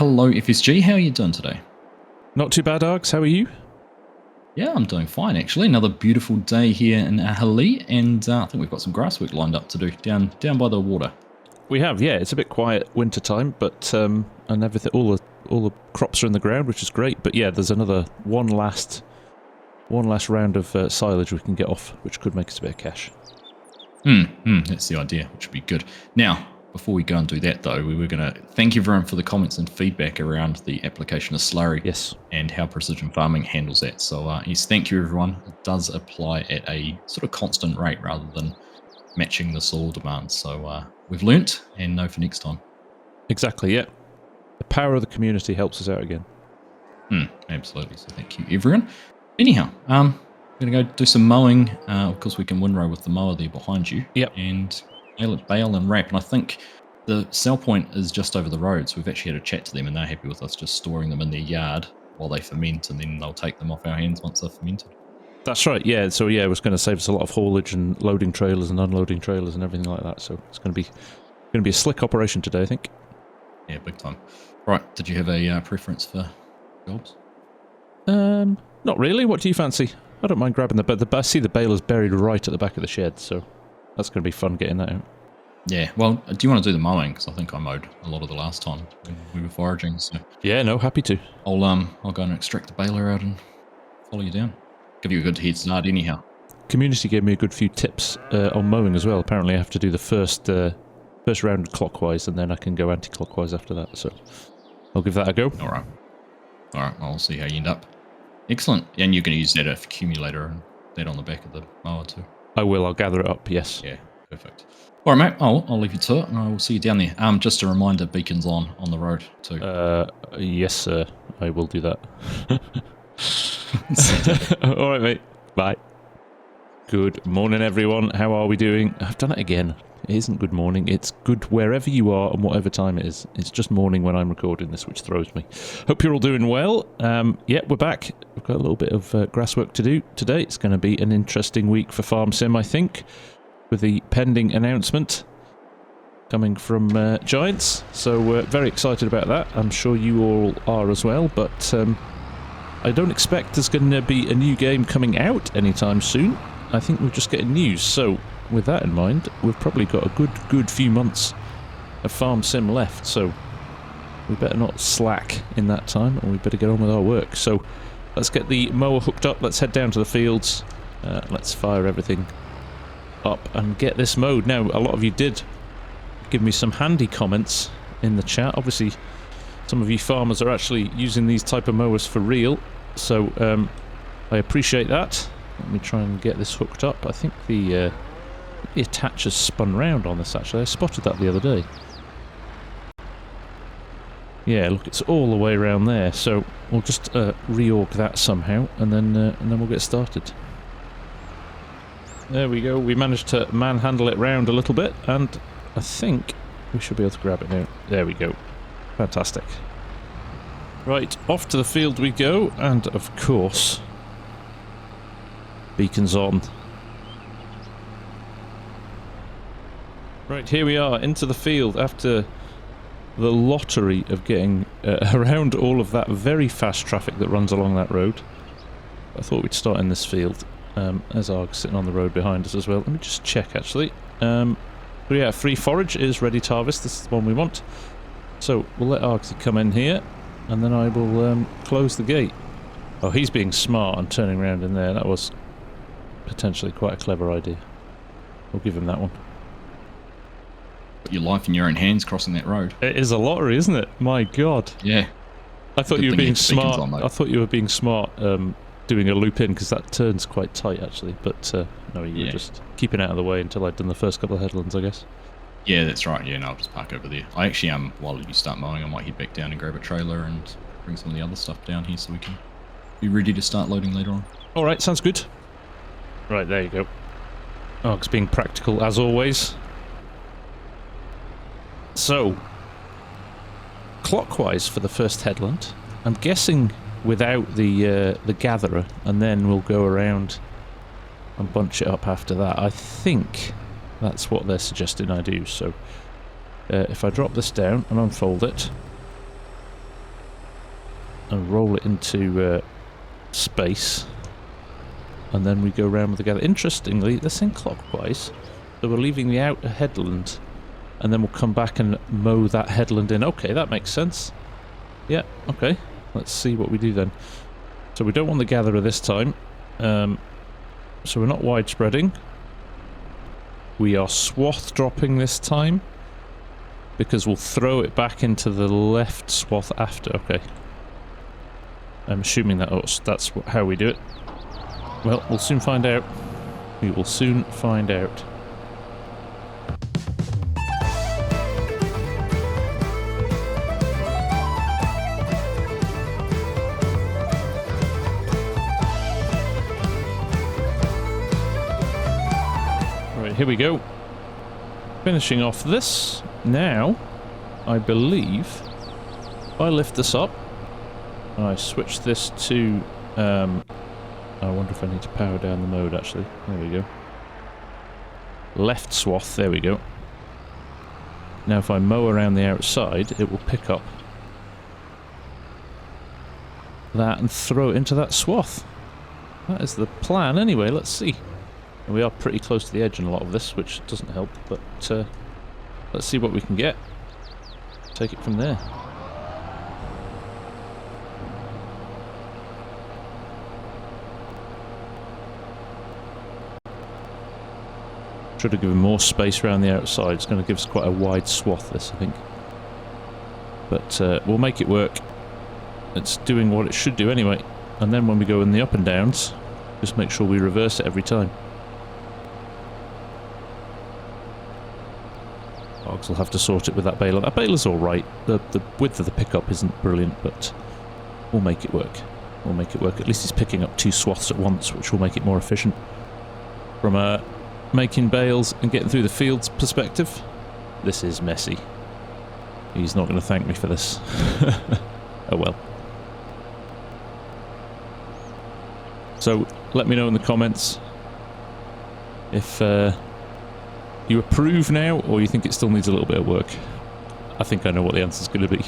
Hello FSG, how are you doing today? Not too bad, Args. How are you? Yeah, I'm doing fine actually. Another beautiful day here in Aghalee, and I think we've got some grass work lined up to do down by the water. We have, yeah. It's a bit quiet winter time, but and everything, all the crops are in the ground, which is great. But yeah, there's another one last round of silage we can get off, which could make us a bit of cash. That's the idea, which would be good. Now, before we go and do that though, we were going to thank everyone for the comments and feedback around the application of slurry. Yes. And how precision farming handles that. So yes, thank you everyone. It does apply at a sort of constant rate rather than matching the soil demand. So we've learnt and know for next time. Exactly, yeah. The power of the community helps us out again. Absolutely. So thank you everyone. Anyhow, I'm going to go do some mowing. Of course, we can windrow with the mower there behind you. Yep. And bale and wrap. And I think the sell point is just over the road. So we've actually had a chat to them and they're happy with us just storing them in their yard while they ferment, and then they'll take them off our hands once they're fermented. That's right, yeah. So yeah, it was going to save us a lot of haulage and loading trailers and unloading trailers and everything like that. So it's going to be a slick operation today, I think. Yeah, big time. Right, did you have a preference for jobs? Not really. What do you fancy? I don't mind grabbing I see the bale is buried right at the back of the shed, so that's going to be fun getting that out. Yeah, well, do you want to do the mowing? Because I think I mowed a lot of the last time when we were foraging. So yeah, no, happy to. I'll go and extract the baler out and follow you down. Give you a good head start anyhow. Community gave me a good few tips on mowing as well. Apparently I have to do the first round clockwise and then I can go anti-clockwise after that. So I'll give that a go. All right, I'll see how you end up. Excellent. And you're going to use that accumulator and that on the back of the mower too? I will. I'll gather it up, yes. Yeah, perfect. All right, mate. I'll leave you to it and I will see you down there. Just a reminder, beacons on the road too. Yes, sir. I will do that. All right, mate. Bye. Good morning, everyone. How are we doing? I've done it again. It isn't good morning. It's good wherever you are and whatever time it is. It's just morning when I'm recording this, which throws me. Hope you're all doing well. Yeah, we're back. We've got a little bit of grass work to do today. It's going to be an interesting week for FarmSim, I think, with the pending announcement coming from Giants. So we're very excited about that. I'm sure you all are as well, but I don't expect there's going to be a new game coming out anytime soon. I think we're just getting news. So with that in mind, we've probably got a good few months of FarmSim left, so we better not slack in that time, and we better get on with our work. So let's get the mower hooked up, let's head down to the fields, let's fire everything up and get this mowed. Now, a lot of you did give me some handy comments in the chat. Obviously, some of you farmers are actually using these type of mowers for real, so I appreciate that. Let me try and get this hooked up. I think the attacher's spun round on this, actually. I spotted that the other day. Yeah, look, it's all the way around there. So we'll just reorg that somehow, and then we'll get started. There we go. We managed to manhandle it round a little bit, and I think we should be able to grab it now. There we go. Fantastic. Right, off to the field we go, and of course, beacons on. Right, here we are, into the field after the lottery of getting around all of that very fast traffic that runs along that road. I thought we'd start in this field. There's Arg sitting on the road behind us as well. Let me just check, actually. But yeah, free forage is ready to harvest. This is the one we want. So we'll let Argsy come in here, and then I will close the gate. Oh, he's being smart and turning around in there. That was potentially quite a clever idea. We'll give him that one. Put your life in your own hands crossing that road. It is a lottery, isn't it? My God. Yeah. I thought you were being smart. I thought you were being smart doing a loop in, because that turns quite tight, actually. But no, you were just keeping out of the way until I'd done the first couple of headlands, I guess. Yeah, that's right. Yeah, no, I'll just park over there. I actually, while you start mowing, I might head back down and grab a trailer and bring some of the other stuff down here so we can be ready to start loading later on. All right, sounds good. Right, there you go. Arg's being practical, as always. So, clockwise for the first headland. I'm guessing without the gatherer, and then we'll go around and bunch it up after that. I think that's what they're suggesting I do. So if I drop this down and unfold it, and roll it into space. And then we go around with the gather. Interestingly, they're saying clockwise. So we're leaving the outer headland. And then we'll come back and mow that headland in. Okay, that makes sense. Yeah, okay. Let's see what we do then. So we don't want the gatherer this time. So we're not widespreading. We are swath dropping this time. Because we'll throw it back into the left swath after. Okay. I'm assuming that's how we do it. Well, we'll soon find out. We will soon find out. Right, here we go. Finishing off this. Now, I believe, if I lift this up, I switch this to... I wonder if I need to power down the mode, actually. There we go. Left swath, there we go. Now if I mow around the outside, it will pick up that and throw it into that swath. That is the plan anyway, let's see. And we are pretty close to the edge in a lot of this, which doesn't help, but let's see what we can get. Take it from there. Should have given more space around the outside. It's going to give us quite a wide swath, this, I think. But we'll make it work. It's doing what it should do anyway. And then when we go in the up and downs, just make sure we reverse it every time. Hogs will have to sort it with that baler. That baler's alright. The width of the pickup isn't brilliant, but we'll make it work. We'll make it work. At least it's picking up 2 swaths at once, which will make it more efficient. From a making bales and getting through the fields perspective, this is messy. He's not going to thank me for this. Oh well. So let me know in the comments if you approve now or you think it still needs a little bit of work. I think I know what the answer's going to be.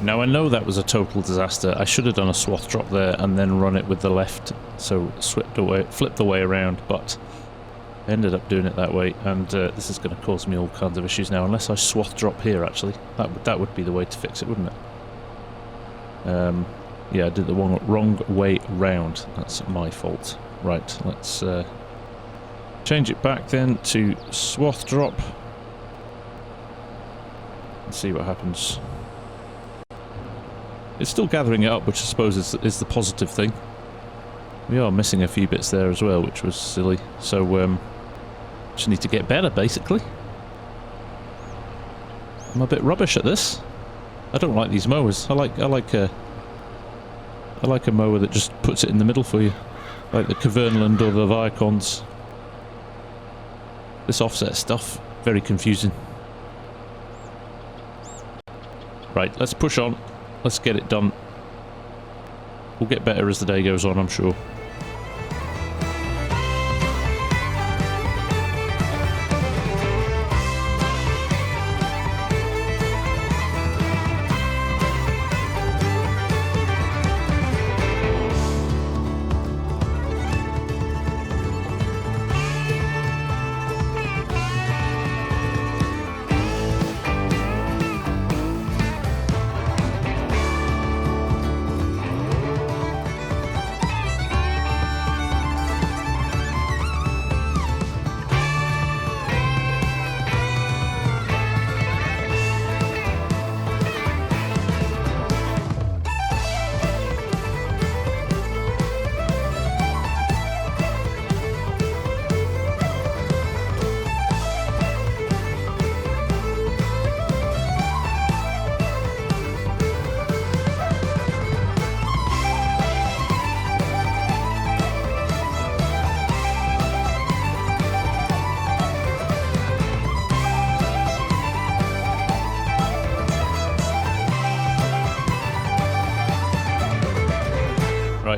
Now I know that was a total disaster. I should have done a swath drop there and then run it with the left, so flipped the way around, but I ended up doing it that way, and this is going to cause me all kinds of issues now, unless I swath drop here actually. That would be the way to fix it, wouldn't it? Yeah, I did the wrong way round. That's my fault. Right, let's change it back then to swath drop. Let's see what happens. It's still gathering it up, which I suppose is the positive thing. We are missing a few bits there as well, which was silly. So, just need to get better, basically. I'm a bit rubbish at this. I don't like these mowers. I like a mower that just puts it in the middle for you, like the Kverneland or the Viacons. This offset stuff, very confusing. Right, let's push on. Let's get it done. We'll get better as the day goes on, I'm sure.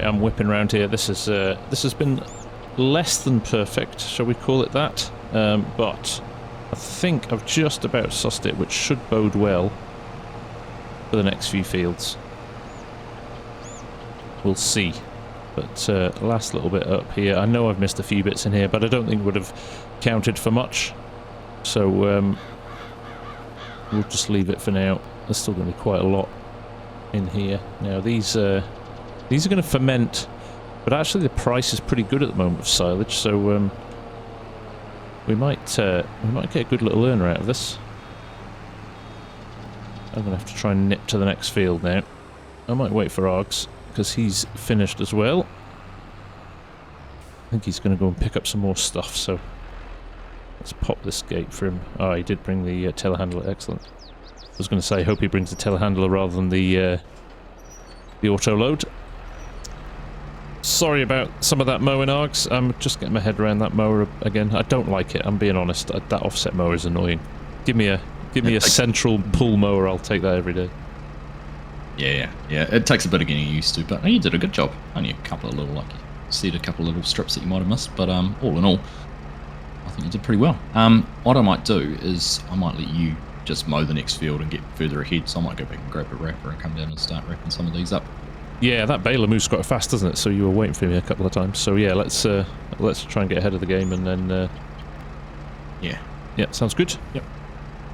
I'm whipping around here. This has been less than perfect, shall we call it that? But I think I've just about sussed it, which should bode well for the next few fields. We'll see. But last little bit up here. I know I've missed a few bits in here, but I don't think it would have counted for much. So we'll just leave it for now. There's still going to be quite a lot in here. Now these are going to ferment, but actually the price is pretty good at the moment of silage, so we might get a good little earner out of this. I'm going to have to try and nip to the next field now. I might wait for Args, because he's finished as well. I think he's going to go and pick up some more stuff, so let's pop this gate for him. Oh, he did bring the telehandler, excellent. I was going to say, I hope he brings the telehandler rather than the auto load. Sorry about some of that mowing, Args. I'm just getting my head around that mower again. I don't like it, I'm being honest. That offset mower is annoying. Give me a central pull mower, I'll take that every day. Yeah, it takes a bit of getting used to, but you did a good job. Only a couple of little, like you said, a couple of little strips that you might have missed, but all in all, I think you did pretty well. What I might do is I might let you just mow the next field and get further ahead, so I might go back and grab a wrapper and come down and start wrapping some of these up. Yeah, that baler moves quite fast, doesn't it? So you were waiting for me a couple of times. So yeah, let's try and get ahead of the game, and then yeah, sounds good. Yep.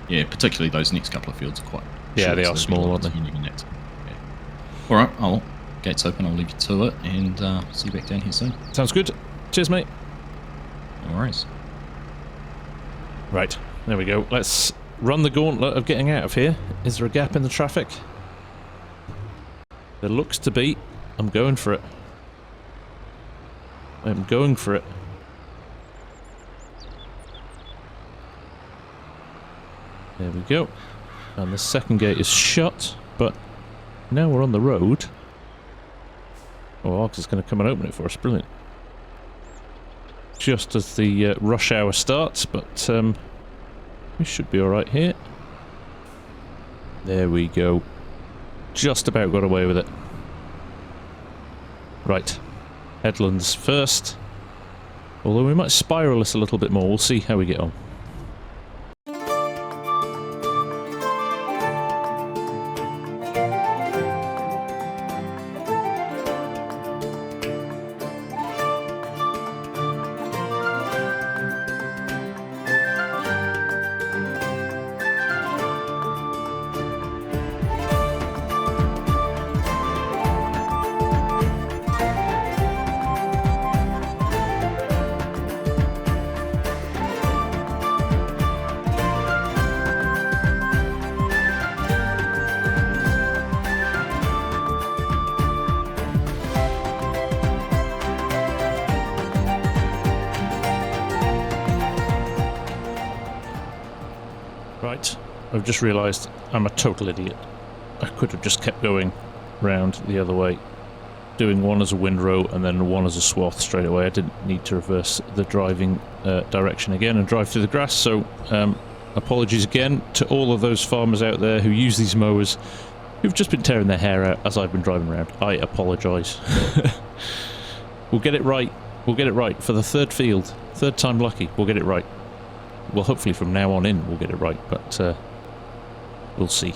Yeah, particularly those next couple of fields are quite. Yeah, short, they are small, aren't they? All right, gates open. I'll leave you to it, and see you back down here soon. Sounds good. Cheers, mate. No worries. Right, there we go. Let's run the gauntlet of getting out of here. Is there a gap in the traffic? There looks to be. I'm going for it. I'm going for it. There we go. And the second gate is shut, but now we're on the road. Oh, Args is going to come and open it for us. Brilliant. Just as the rush hour starts, but we should be alright here. There we go. Just about got away with it. Right. Headlands first. Although we might spiral this a little bit more. We'll see how we get on. Right, I've just realised I'm a total idiot. I could have just kept going round the other way, doing one as a windrow and then one as a swath straight away. I didn't need to reverse the driving direction again and drive through the grass, so apologies again to all of those farmers out there who use these mowers, who've just been tearing their hair out as I've been driving around. I apologise. We'll get it right. We'll get it right for the third field. Third time lucky. We'll get it right. Well, hopefully from now on in we'll get it right, but we'll see.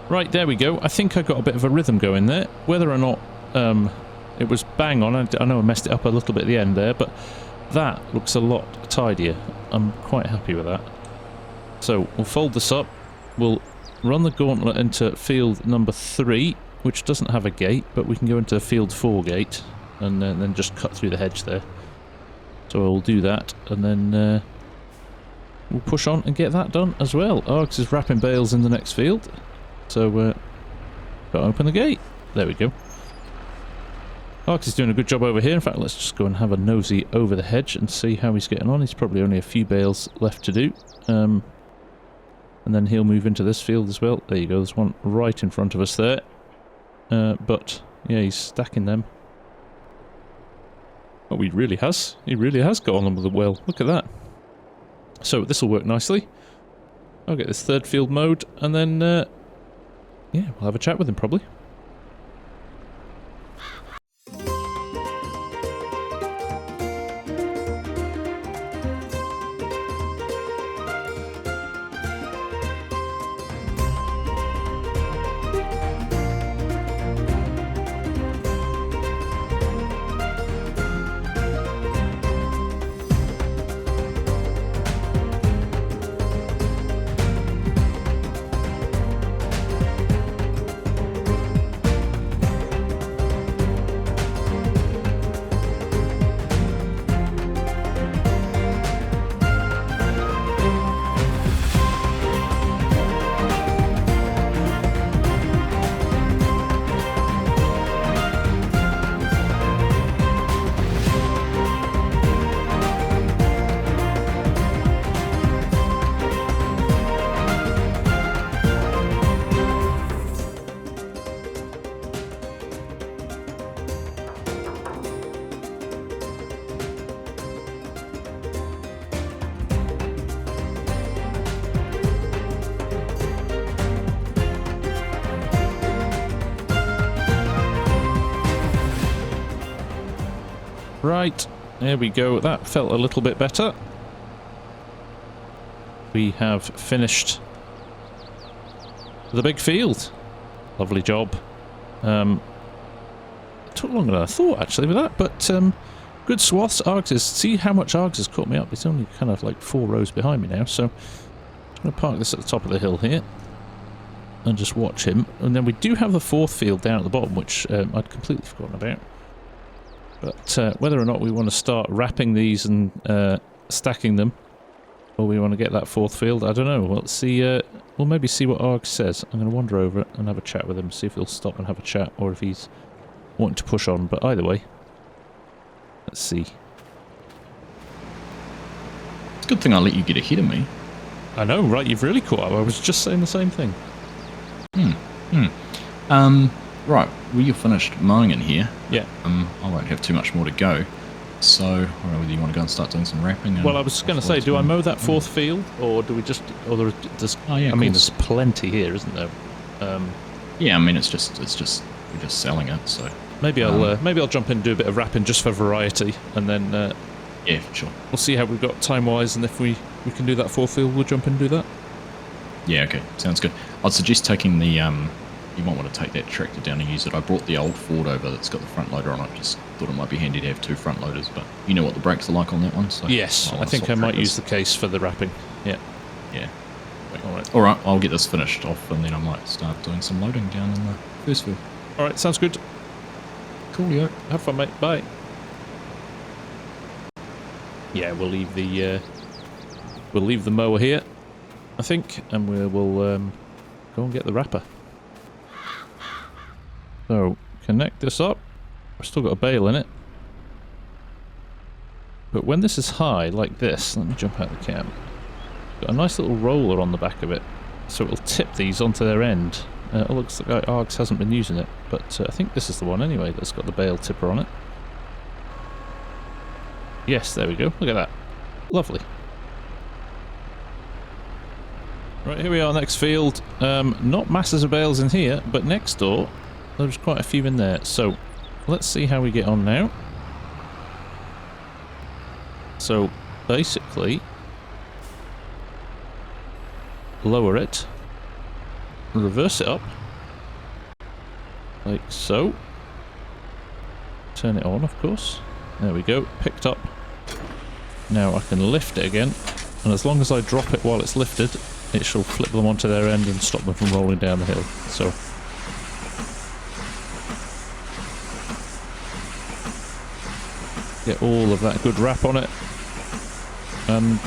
Right, there we go. I think I got a bit of a rhythm going there. Whether or not It was bang on. I know I messed it up a little bit at the end there, but that looks a lot tidier. I'm quite happy with that. So we'll fold this up. We'll run the gauntlet into field number 3, which doesn't have a gate, but we can go into field 4 gate and then just cut through the hedge there. So we'll do that, and then we'll push on and get that done as well. Args is wrapping bales in the next field, so got to open the gate. There we go. Args is doing a good job over here. In fact, let's just go and have a nosy over the hedge and see how he's getting on. He's probably only a few bales left to do. And then he'll move into this field as well. There you go, there's one right in front of us there. But, yeah, he's stacking them. Oh, he really has got on them with a well. Look at that. So, this will work nicely. I'll get this third field mode, and then, yeah, we'll have a chat with him probably. Right, there we go. That felt a little bit better. We have finished the big field. Lovely job. It took longer than I thought actually with that, but good swaths. Args is, see how much Args has caught me up. It's only kind of like 4 rows behind me now, so I'm going to park this at the top of the hill here and just watch him. And then we do have the 4th field down at the bottom, which I'd completely forgotten about. But whether or not we want to start wrapping these and stacking them, or we want to get that 4th field, I don't know. We'll see. We'll maybe see what Arg says. I'm going to wander over it and have a chat with him, see if he'll stop and have a chat, or if he's wanting to push on. But either way, let's see. It's a good thing I let you get ahead of me. I know, right? You've really caught up. I was just saying the same thing. Right, well, you're finished mowing in here. Yeah. I won't have too much more to go. So, I don't know whether you want to go and start doing some wrapping. Well, I was going to say, do I mow that 4th field, or do we just, or there's, oh yeah, I mean, there's plenty here, isn't there? Yeah, I mean, it's just we're just selling it. So maybe I'll jump in and do a bit of wrapping just for variety, and then yeah, sure. We'll see how we've got time wise, and if we can do that 4th field, we'll jump in and do that. Yeah, okay, sounds good. I'd suggest taking the you might want to take that tractor down and use it. I brought the old Ford over that's got the front loader on it. Just thought it might be handy to have 2 front loaders, but you know what the brakes are like on that one. So yes, I think I might use the case for the wrapping. Yeah. Yeah. All right, I'll get this finished off, and then I might start doing some loading down in the first field. All right, sounds good. Coolio. Have fun, mate. Bye. Yeah, we'll leave the mower here, I think, and we'll go and get the wrapper. So, connect this up. I've still got a bale in it. But when this is high, like this, let me jump out of the cab. Got a nice little roller on the back of it, so it'll tip these onto their end. It looks like Args hasn't been using it, but I think this is the one anyway that's got the bale tipper on it. Yes, there we go. Look at that. Lovely. Right, here we are, next field. Not masses of bales in here, but next door, there's quite a few in there. So, let's see how we get on now. So, basically, lower it, reverse it up, like so, Turn it on, of course. There we go, picked up. Now I can lift it again, and as long as I drop it while it's lifted, it shall flip them onto their end and stop them from rolling down the hill. So get all of that good wrap on it, and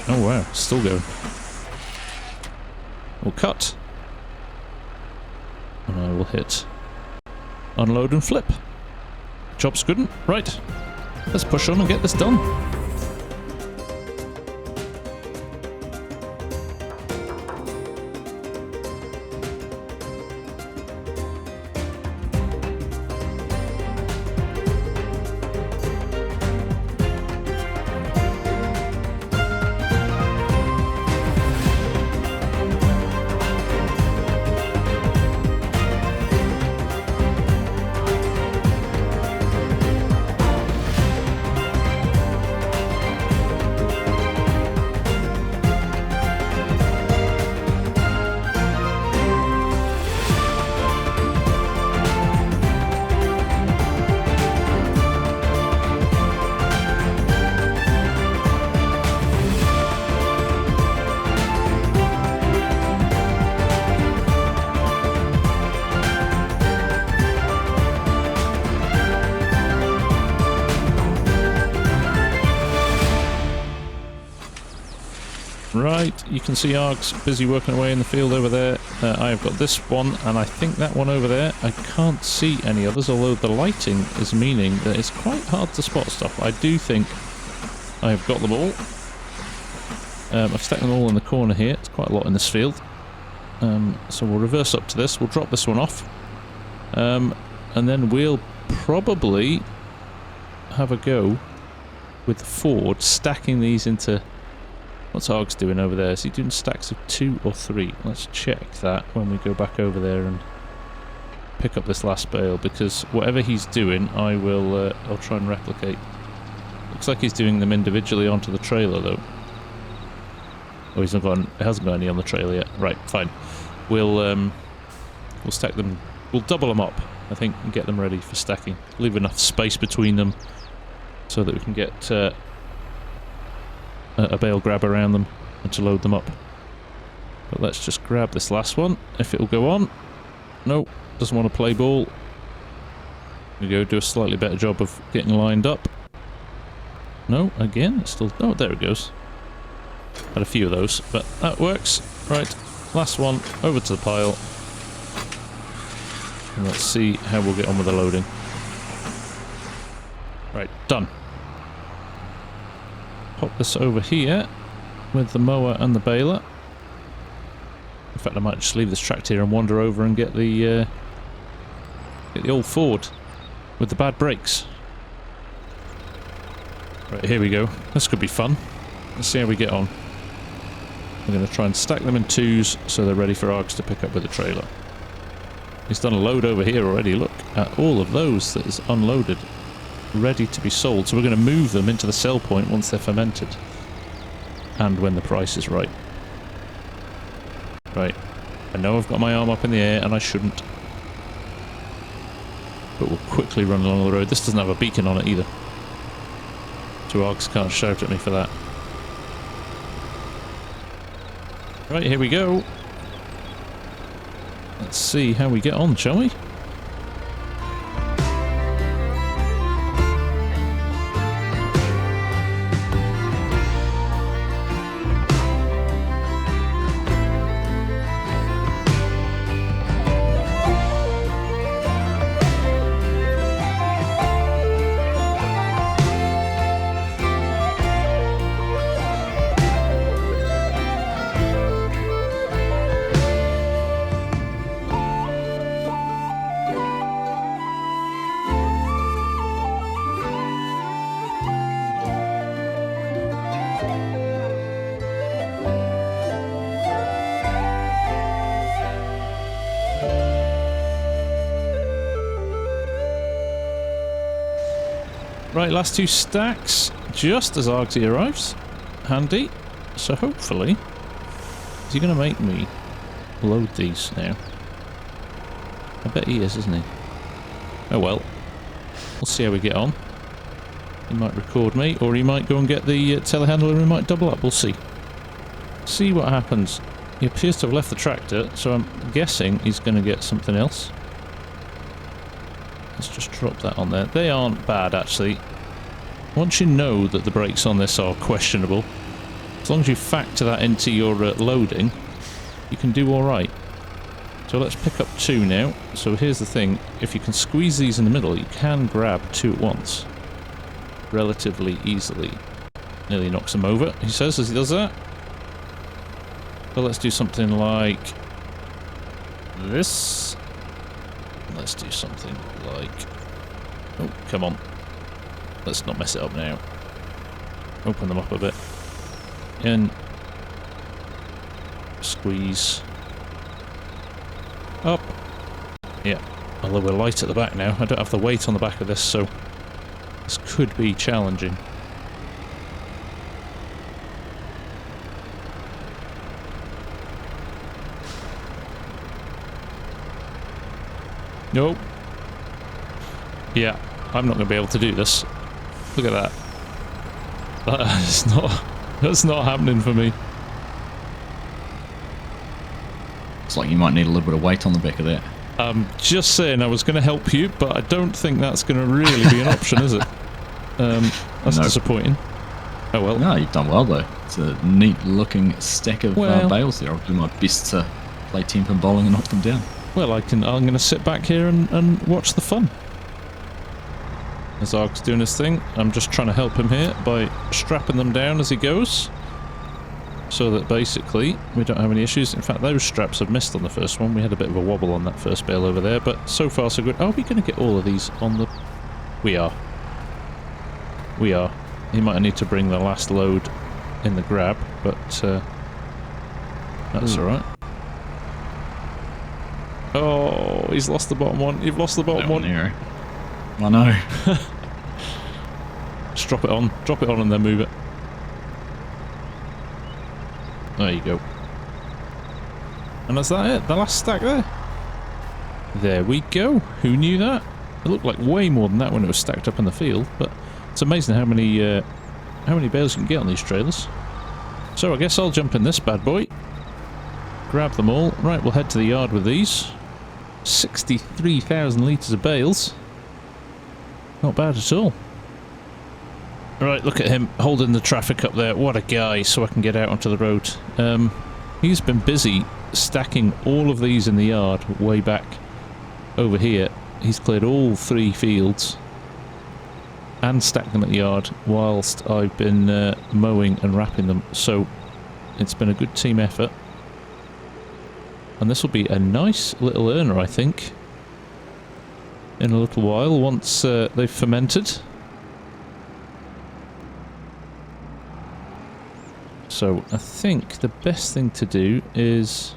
oh wow, still going. We'll cut, and I will hit unload and flip. Job's good. Right, let's push on and get this done. Right, you can see Arg's busy working away in the field over there. I've got this one, and I think that one over there. I can't see any others, although the lighting is meaning that it's quite hard to spot stuff. I do think I've got them all. I've stacked them all in the corner here. It's quite a lot in this field. So we'll reverse up to this. We'll drop this one off. And then we'll probably have a go with the Ford, stacking these into... What's Arg's doing over there? Is he doing stacks of 2 or 3? Let's check that when we go back over there and pick up this last bale, because whatever he's doing, I'll try and replicate. Looks like he's doing them individually onto the trailer, though. Oh, he hasn't got any on the trailer yet. Right, fine. We'll stack them. We'll double them up, I think, and get them ready for stacking. Leave enough space between them so that we can get a bale grab around them and to load them up. But let's just grab this last one, if it'll go on. No, doesn't want to play ball. We go do a slightly better job of getting lined up. No, again, it's still... Oh, there it goes. Had a few of those, but that works. Right, last one, over to the pile. And let's see how we'll get on with the loading. Right, done. Pop this over here with the mower and the baler. In fact, I might just leave this tractor here and wander over and get the old Ford with the bad brakes. Right, here we go. This could be fun. Let's see how we get on. I'm going to try and stack them in 2s so they're ready for Args to pick up with the trailer. He's done a load over here already. Look at all of those that is unloaded, ready to be sold. So we're going to move them into the sell point once they're fermented and when the price is right. Right, I know I've got my arm up in the air and I shouldn't, but we'll quickly run along the road. This doesn't have a beacon on it either, so Args can't shout at me for that. Right, here we go. Let's see how we get on, shall we? Right, last 2 stacks, just as Argsy arrives. Handy. So hopefully, is he going to make me load these now? I bet he is, isn't he? Oh well. We'll see how we get on. He might record me, or he might go and get the telehandler and we might double up. We'll see. See what happens. He appears to have left the tractor, so I'm guessing he's going to get something else. Let's just drop that on there. They aren't bad, actually. Once you know that the brakes on this are questionable, as long as you factor that into your loading, you can do alright. So let's pick up 2 now. So here's the thing, if you can squeeze these in the middle, you can grab 2 at once. Relatively easily. Nearly knocks him over, he says, as he does that. Well, let's do something like this. Let's do something like... Oh, come on. Let's not mess it up now. Open them up a bit. In. Squeeze. Up. Yeah. Although we're light at the back now. I don't have the weight on the back of this, so this could be challenging. Nope. Yeah, I'm not going to be able to do this. Look at that. That's not happening for me. It's like you might need a little bit of weight on the back of that. I'm just saying I was going to help you, but I don't think that's going to really be an option, is it? That's disappointing. Oh well. No, you've done well though. It's a neat looking stack of bales there. I'll do my best to play 10-pin bowling and knock them down. Well, I'm going to sit back here and watch the fun. As Ark's doing his thing, I'm just trying to help him here by strapping them down as he goes. So that basically, we don't have any issues. In fact, those straps have missed on the first one. We had a bit of a wobble on that first bale over there, but so far so good. Are we going to get all of these on the... We are. We are. He might need to bring the last load in the grab, but that's alright. Oh, he's lost the bottom one. You've lost the bottom one. Here. I know. Just drop it on. Drop it on and then move it. There you go. And that's that it. The last stack there. There we go. Who knew that? It looked like way more than that when it was stacked up in the field, but it's amazing how many bales you can get on these trailers. So I guess I'll jump in this bad boy. Grab them all. Right, we'll head to the yard with these. 63,000 litres of bales. Not bad at all. Right, look at him holding the traffic up there. What a guy, so I can get out onto the road. He's been busy stacking all of these in the yard way back over here. He's cleared all 3 fields and stacked them at the yard whilst I've been mowing and wrapping them. So it's been a good team effort. And this will be a nice little earner, I think, in a little while, once they've fermented. So I think the best thing to do is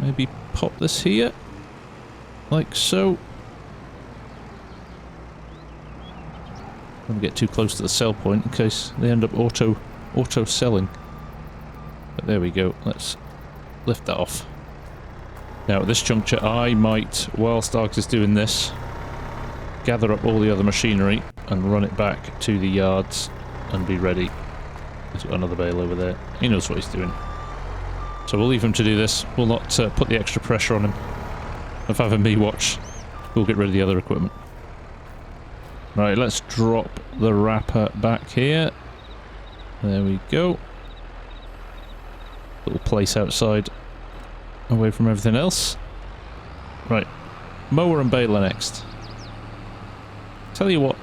maybe pop this here, like so. Don't get too close to the sell point in case they end up auto selling. But there we go. Let's lift that off. Now at this juncture I might, whilst Arx is doing this, gather up all the other machinery and run it back to the yards and be ready. He's got another bale over there. He knows what he's doing. So we'll leave him to do this. We'll not put the extra pressure on him of having me watch. We'll get rid of the other equipment. Right, let's drop the wrapper back here. There we go. Little place outside, away from everything else. Right, Mower and Bale are next. Tell you what,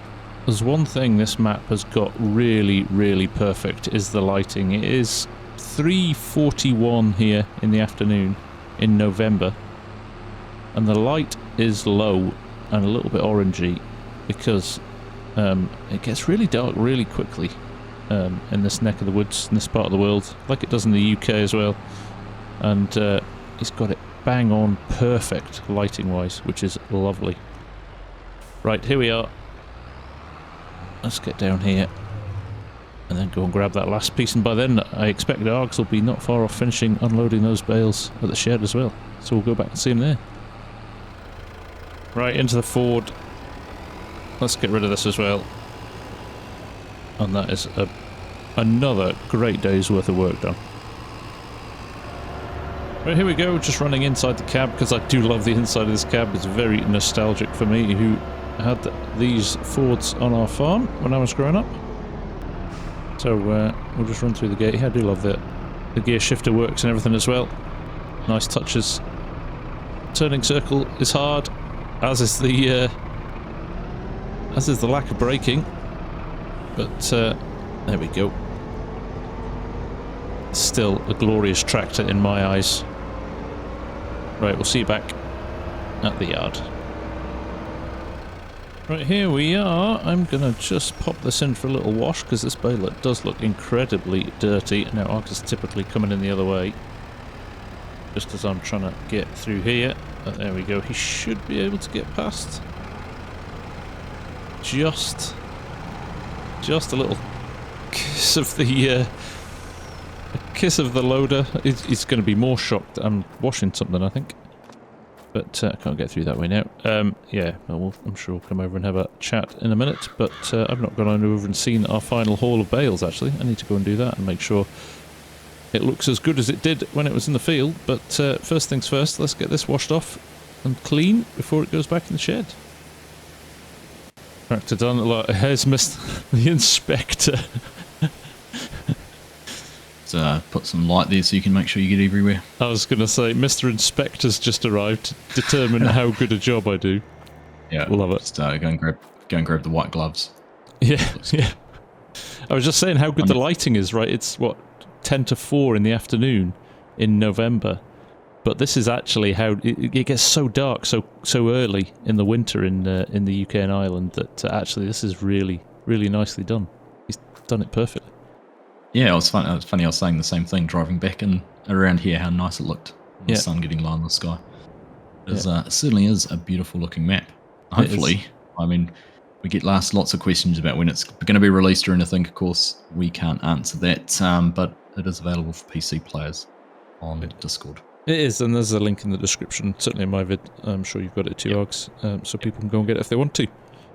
there's one thing this map has got really, really perfect, is the lighting. It is 3:41 here in the afternoon in November, and the light is low and a little bit orangey because it gets really dark really quickly in this neck of the woods, in this part of the world, like it does in the UK as well. And it's got it bang on perfect lighting wise, which is lovely. Right, here we are. Let's get down here and then go and grab that last piece, and by then I expect Args will be not far off finishing unloading those bales at the shed as well, so we'll go back and see him there. Right, into the Ford. Let's get rid of this as well. And that is another great day's worth of work done. Right, here we go, just running inside the cab, because I do love the inside of this cab. It's very nostalgic for me, who had these Fords on our farm when I was growing up. So we'll just run through the gate here. I do love the gear shifter works and everything as well. Nice touches. Turning circle is hard, as is the lack of braking. But there we go. Still a glorious tractor in my eyes. Right, we'll see you back at the yard. Right, here we are. I'm gonna just pop this in for a little wash, because this baler does look incredibly dirty. Now, Ark is typically coming in the other way, just as I'm trying to get through here. But there we go. He should be able to get past. Just a little kiss of the loader. He's going to be more shocked. I'm washing something, I think. But I can't get through that way now. Yeah, well, I'm sure we'll come over and have a chat in a minute. But I've not gone over and seen our final haul of bales, actually. I need to go and do that and make sure it looks as good as it did when it was in the field. But first things first, let's get this washed off and clean before it goes back in the shed. Tractor done. Here's missed the inspector. Put some light there so you can make sure you get everywhere. I was going to say, Mr. Inspector's just arrived to determine how good a job I do. Yeah, love it. Just go and grab the white gloves. Yeah, yeah. I was just saying how good the lighting is, right? It's, what, 10 to 4 in the afternoon in November. But this is actually how it gets so dark so early in the winter in the UK and Ireland that actually this is really, really nicely done. He's done it perfectly. Yeah, it was funny. I was saying the same thing driving back in around here. How nice it looked. The sun getting low in the sky. It certainly is a beautiful looking map. Hopefully, I mean, we get lots of questions about when it's going to be released or anything. Of course, we can't answer that, but it is available for PC players on Discord. It is, and there's a link in the description. Certainly in my vid. I'm sure you've got it too, Args, so people can go and get it if they want to.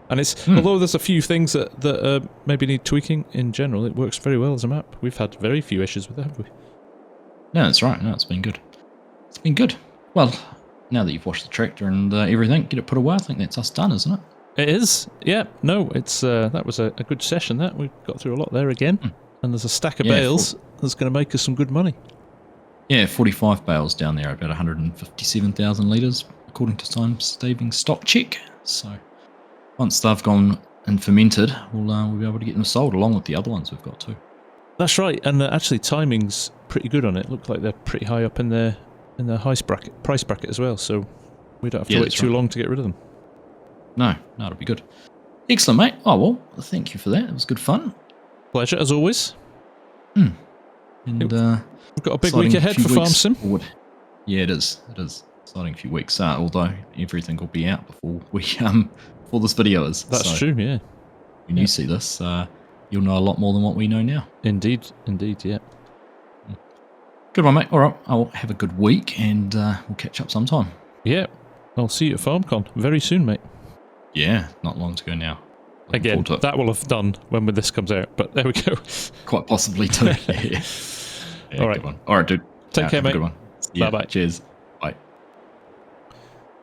And it's although there's a few things that maybe need tweaking, in general, it works very well as a map. We've had very few issues with it, have we? No, that's right. No, it's been good. It's been good. Well, now that you've washed the tractor and everything, get it put away. I think that's us done, isn't it? It is. Yeah. No, it's that was a good session. That we got through a lot there again, and there's a stack of bales that's going to make us some good money. Yeah, 45 bales down there, about 157,000 litres, according to Time Saving Stock Check. So once they've gone and fermented, we'll be able to get them sold along with the other ones we've got too. That's right, and actually timing's pretty good on it. Look like they're pretty high up in their price bracket as well. So we don't have to wait too long to get rid of them. No, it'll be good. Excellent, mate. Oh well, thank you for that. It was good fun. Pleasure as always. And we've got a big week ahead for FarmSim. Forward. Yeah, it is. It is exciting few weeks. Although everything will be out before we before this video is. That's true. Yeah. When you see this, you'll know a lot more than what we know now. Indeed. Yeah. Good one, mate. All right. I'll have a good week, and we'll catch up sometime. Yeah. I'll see you at FarmCon very soon, mate. Yeah, not long to go now. Again, that will have done when this comes out, but there we go. Quite possibly too. Yeah. All right. Good one. All right, dude. Take care, mate. Good one. Bye-bye. Cheers. Bye.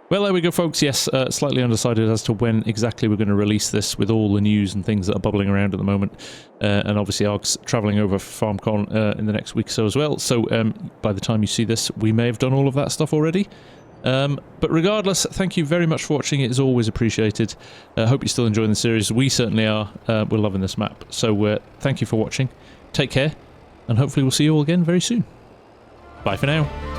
Well, there we go, folks. Yes, slightly undecided as to when exactly we're going to release this with all the news and things that are bubbling around at the moment. And obviously, Arg's travelling over for FarmCon in the next week or so as well. So by the time you see this, we may have done all of that stuff already. But regardless, thank you very much for watching. It is always appreciated. I hope you're still enjoying the series. We certainly are. We're loving this map. So thank you for watching. Take care, and hopefully we'll see you all again very soon. Bye for now.